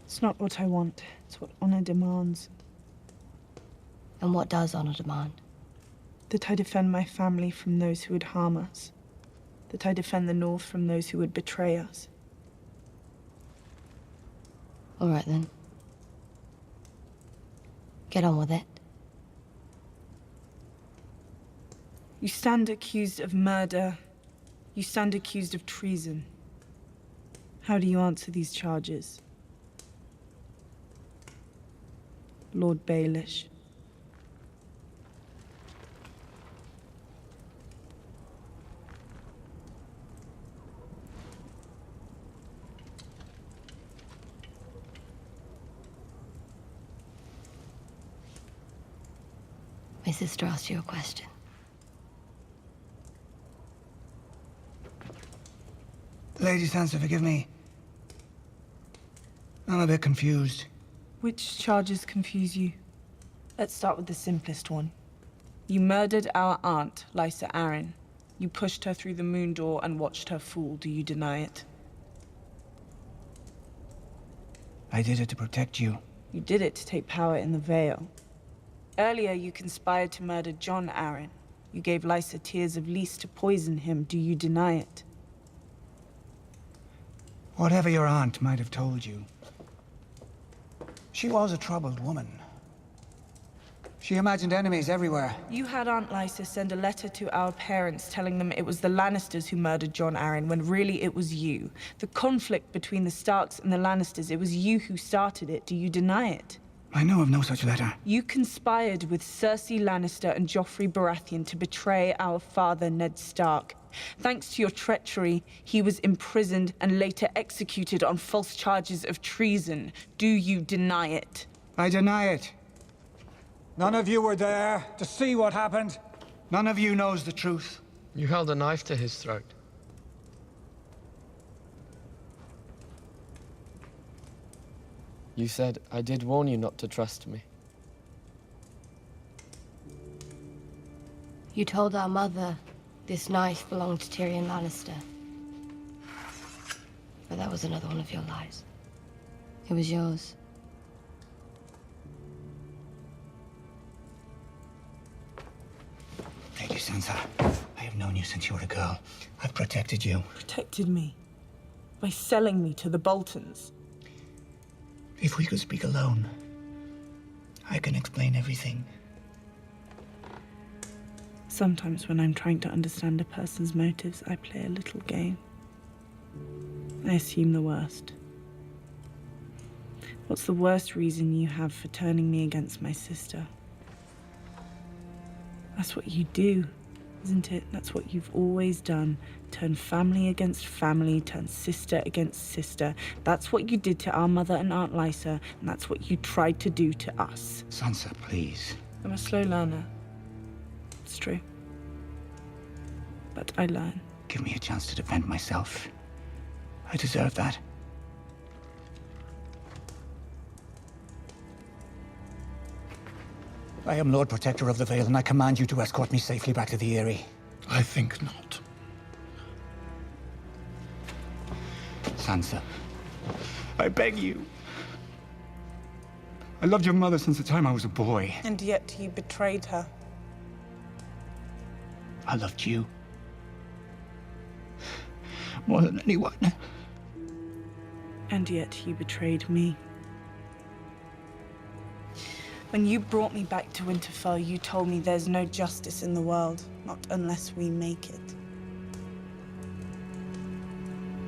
It's not what I want. It's what honor demands. And what does honor demand? That I defend my family from those who would harm us. That I defend the North from those who would betray us. All right, then. Get on with it. You stand accused of murder. You stand accused of treason. How do you answer these charges? Lord Baelish. My sister asked you a question. Lady Sansa, forgive me. I'm a bit confused. Which charges confuse you? Let's start with the simplest one. You murdered our aunt, Lysa Arryn. You pushed her through the moon door and watched her fall. Do you deny it? I did it to protect you. You did it to take power in the Vale. Earlier, you conspired to murder Jon Arryn. You gave Lysa tears of Lys to poison him. Do you deny it? Whatever your aunt might have told you, she was a troubled woman. She imagined enemies everywhere. You had Aunt Lysa send a letter to our parents telling them it was the Lannisters who murdered Jon Arryn, when really it was you. The conflict between the Starks and the Lannisters, it was you who started it. Do you deny it? I know of no such letter. You conspired with Cersei Lannister and Joffrey Baratheon to betray our father, Ned Stark. Thanks to your treachery, he was imprisoned and later executed on false charges of treason. Do you deny it? I deny it. None of you were there to see what happened. None of you knows the truth. You held a knife to his throat. You said I did warn you not to trust me. You told our mother this knife belonged to Tyrion Lannister. But that was another one of your lies. It was yours. Lady Sansa, I have known you since you were a girl. I've protected you. Protected me? By selling me to the Boltons? If we could speak alone, I can explain everything. Sometimes when I'm trying to understand a person's motives, I play a little game. I assume the worst. What's the worst reason you have for turning me against my sister? That's what you do, isn't it? That's what you've always done. Turn family against family, turn sister against sister. That's what you did to our mother and Aunt Lysa, and that's what you tried to do to us. Sansa, please. I'm a slow learner. It's true. But I learn. Give me a chance to defend myself. I deserve that. I am Lord Protector of the Vale, and I command you to escort me safely back to the Eyrie. I think not. Sansa, I beg you. I loved your mother since the time I was a boy. And yet you betrayed her. I loved you. More than anyone. And yet you betrayed me. When you brought me back to Winterfell, you told me there's no justice in the world, not unless we make it.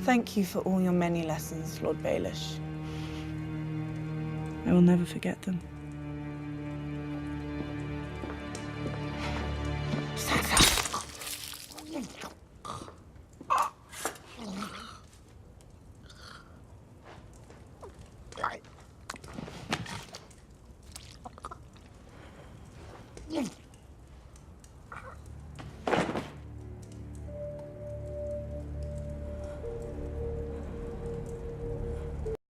Thank you for all your many lessons, Lord Baelish. I will never forget them. Sansa!